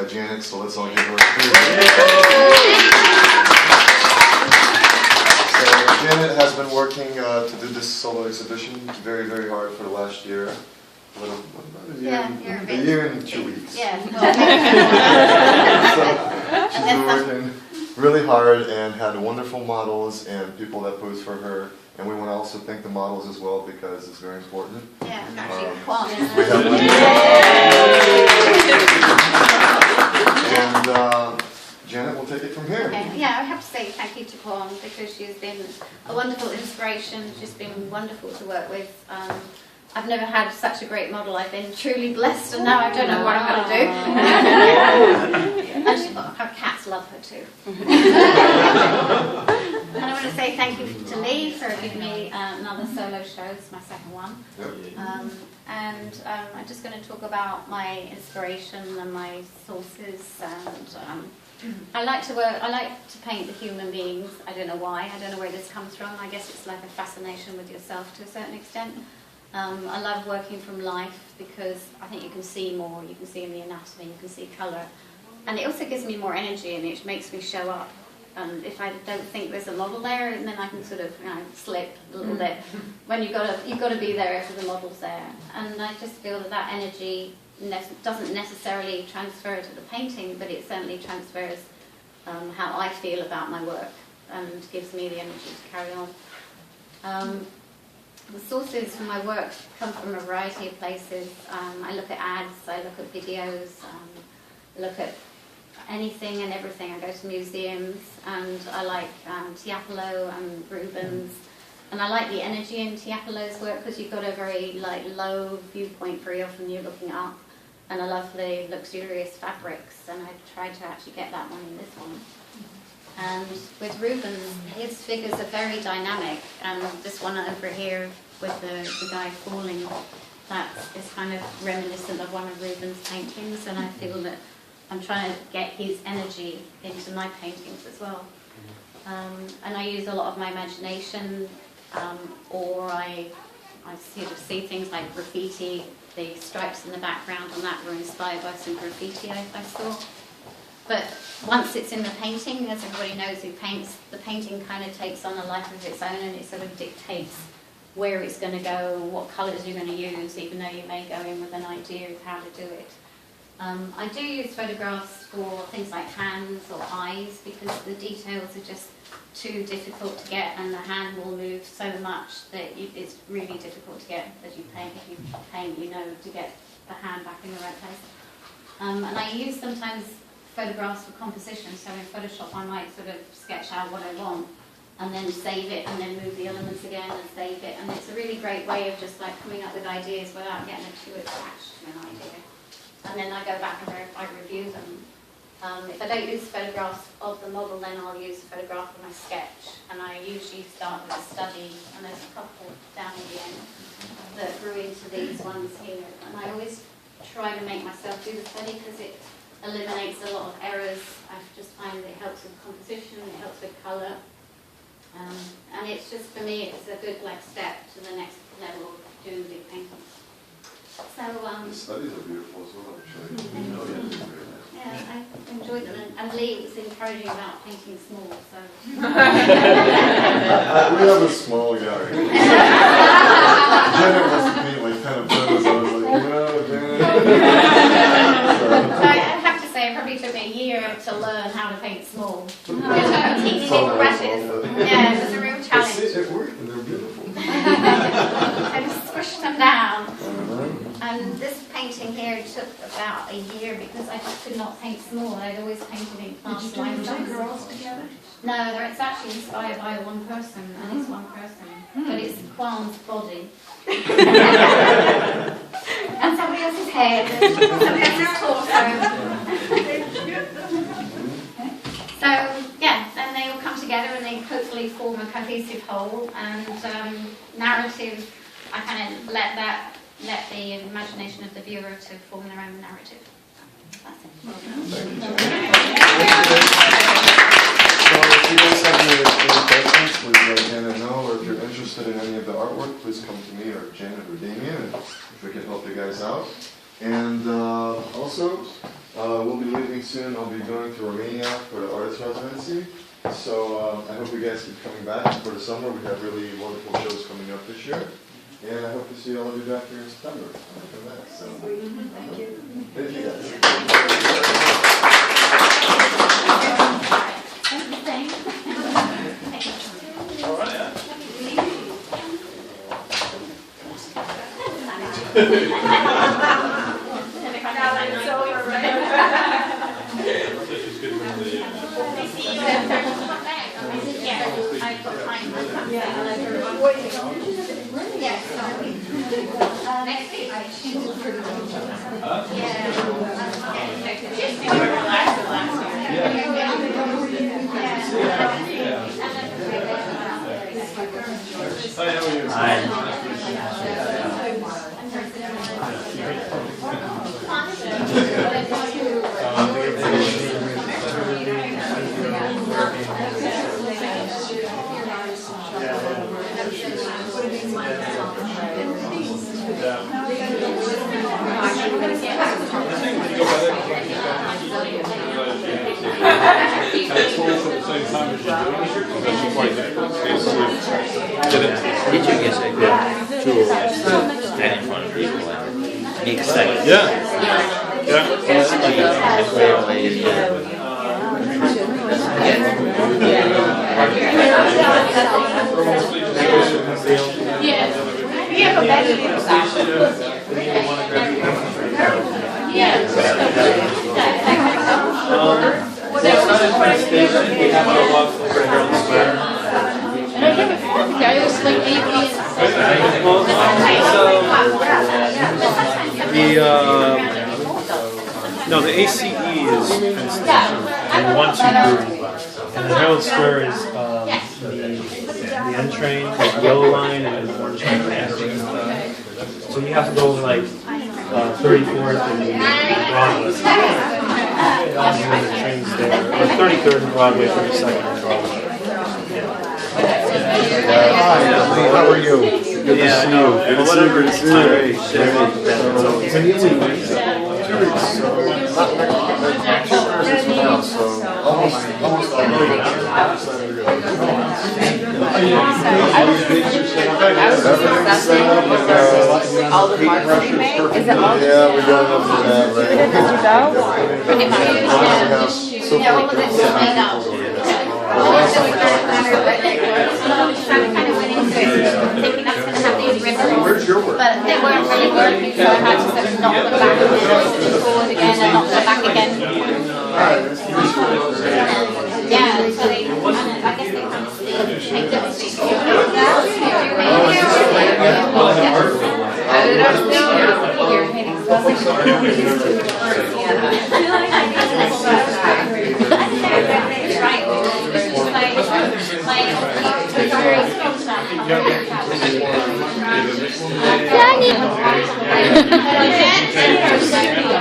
by Janet, so let's all give her a big So Janet has been working to do this solo exhibition very, very hard for the last year. A year and 2 weeks. Yeah. So she's been working really hard and had wonderful models and people that posed for her. And we want to also thank the models as well because it's very important. Yeah, I'm actually quality. And Janet will take it from here. Okay. Yeah, I have to say thank you to Quan because she's been a wonderful inspiration. She's been wonderful to work with. I've never had such a great model. I've been truly blessed, and now I don't know what I'm going to do. And her cats love her too. And I want to say thank you to Lee for giving me another solo show. It's my second one. And I'm just going to talk about my inspiration and my sources. And I like to work. I like to paint the human beings. I don't know why. I don't know where this comes from. I guess it's like a fascination with yourself to a certain extent. I love working from life because I think you can see more. You can see in the anatomy. You can see colour, and it also gives me more energy and it makes me show up. And if I don't think there's a model there, and then I can sort of slip a little bit. When you've got to be there if the model's there. And I just feel that energy doesn't necessarily transfer to the painting, but it certainly transfers how I feel about my work and gives me the energy to carry on. The sources for my work come from a variety of places. I look at ads, I look at videos, look at anything and everything. I go to museums, and I like Tiepolo and Rubens, and I like the energy in Tiepolo's work because you've got a very low viewpoint. Very often you're looking up, and I love the luxurious fabrics, and I tried to actually get that one in this one. And with Rubens, his figures are very dynamic, and this one over here with the guy falling, that is kind of reminiscent of one of Rubens' paintings, and I feel that I'm trying to get his energy into my paintings as well. And I use a lot of my imagination, or I sort of see things like graffiti. The stripes in the background on that were inspired by some graffiti I saw. But once it's in the painting, as everybody knows who paints, the painting kind of takes on a life of its own, and it sort of dictates where it's going to go, what colours you're going to use, even though you may go in with an idea of how to do it. I do use photographs for things like hands or eyes because the details are just too difficult to get, and the hand will move so much that it's really difficult to get as you paint. If you paint, you know to get the hand back in the right place. And I use sometimes photographs for composition, so in Photoshop I might sort of sketch out what I want and then save it and then move the elements again and save it, and it's a really great way of just coming up with ideas without getting too attached to an idea. And then I go back and I review them. If I don't use photographs of the model, then I'll use a photograph of my sketch, and I usually start with a study, and there's a couple down at the end that grew into these ones here, and I always try to make myself do the study because it eliminates a lot of errors. I just find it helps with composition, it helps with colour, and it's just, for me, it's a good step to the next level of doing big paintings. So the studies are beautiful as well, actually. Yeah, I enjoyed them, and Lee was encouraging about painting small, so. We have a small guy. Janet wants to paint 10 of those. I was like, no, Janet. So I have to say, it probably took me a year to learn how to paint small. Teeny little brushes. Yeah, it was a real challenge. It worked, and they're beautiful. I just squished them down. And this painting here took about a year because I just could not paint small. I'd always painted in class lines. Did you do girls together? No, it's actually inspired by one person, and it's one person. But it's Quan's body. And somebody else's head, and somebody else's torso. So, yeah, and they all come together and they hopefully form a cohesive whole. And narrative, I kind of let the imagination of the viewer to form their own narrative. That's it. So if you guys have any questions, please let Janet know, or if you're interested in any of the artwork, please come to me or Janet or Damien, and if we can help you guys out. And also, We'll be leaving soon. I'll be going to Romania for the artist residency. So I hope you guys keep coming back for the summer. We have really wonderful shows coming up this year. And I hope to see all of you back here in September. So, Thank you. thank you guys. All right. It's over, right? She's good for the. Hi, how are you? Did you get a good tool stand in front of people and be excited? Yeah. Yeah. No, the ACE is Penn Station, and 1, 2, 3. And the Herald Square is the N train, the yellow line, and the orange line. So you have to go over like 34th and Broadway. And then the train's there. Or 33rd and Broadway, 32nd and Broadway. Hi, how are you? Good to see you. Good to see you. Good to see you. All the marks you make? Is it all? Yeah, we got enough for that, right? Did you go? Pretty much. Yeah, what was it just made up? Thinking that's going to have these ribbons, but they weren't really working, so I had to sort of knock them back and forward again and knock them back again. Yeah, so they, I guess they kind of take that